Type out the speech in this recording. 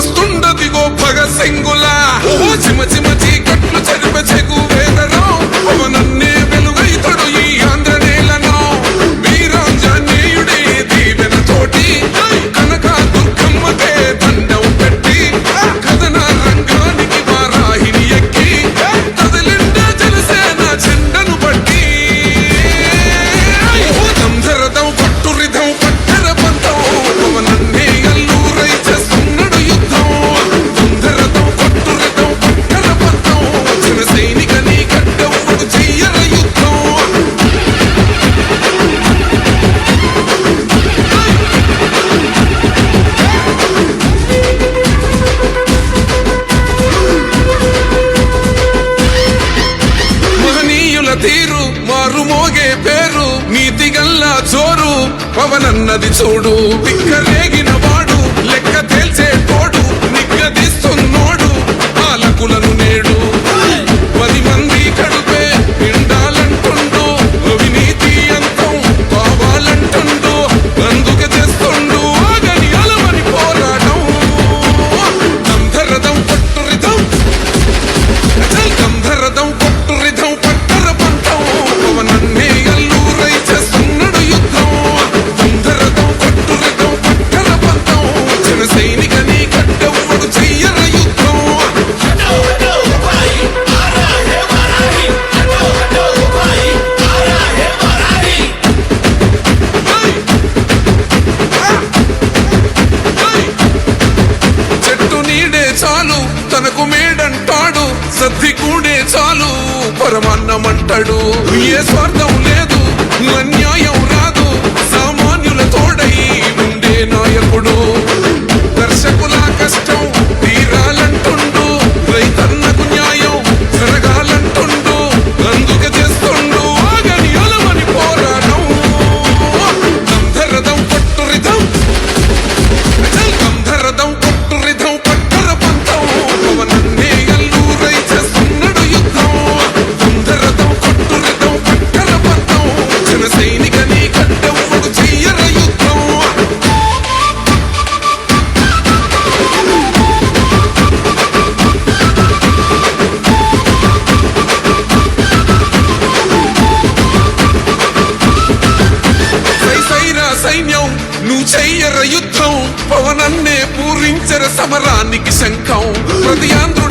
వస్తుండదిగో భగత్ సింగులా చిమ చిమ చీకట్లు చరిప చెగు వేదనో పవనన్నే వెలుగైతడు ఈ ఆంధ్ర నేలను వీరాంజనేయుడే దీవెన తోటి కనక దుర్గమ్మకే దండం పెట్టి కథన రంగానికి వారాహిని ఎక్కి కదలిండ జనసేన చెండను బట్టి దంధరదం పట్టు రిధం పట్టర పంతం పవనన్నే అల్లూరై చేస్తున్నాడు యుద్ధం దంధరదం పట్టు రిధం పట్టర పంతం జన సైనికని కట్టవుడు చెయ్యర యుద్ధం మహనీయుల తీరు మారు మోగే పేరు నీతిగల్లా చోరు పవనన్నది చూడు బిక్కరేగిన వాడు లెక్క తేల్చే తోడు నిగ్గదీస్తున్నోడు పాలకులను నేడు 10 మంది కడుపే నిండాలంటుండు అవినీతి అంతం కావాలంటుండు అందుకే చేస్తుండు ఆగని అలమని పోరాటం దంధరదం పట్టు రిధం దంధరదం పట్టు రిధం పట్టర పంతం పవనన్నే అల్లూరై చేస్తున్నాడు యుద్ధం దంధరదం పట్టు రిధం పట్టర పంతం జన సైనికని కట్టవుడు చెయ్యర యుద్ధం చెట్టు నీడే చాలు తనకు మేడంటాడు సద్ది కూడే చాలు పరమాన్నమంటాడు ఏ స్వార్థం లేదు అన్యాయం రాదు సామాన్యుల తోడై ఉండే నాయకుడు దర్శకుల కష్టం తీరాలంటుండు రైతన్నకు న్యాయం జరగాలంటుండు అందుకే చేస్తుండు ఆగని అలమని పోరాటం దంధరదం పట్టు రిధం దంధరదం పట్టు రిధం పట్టర పంతం పవనన్నే అల్లూరై చేస్తున్నాడు యుద్ధం దంధరదం పట్టు రిధం పట్టర పంతం జన సైనికని కట్టవుడు చెయ్యర యుద్ధం సైరా సైన్యం నువ్వు చెయ్యర యుద్ధం పవనన్నే పూరించర సమరానికి శంఖం ప్రతి ఆంధ్ర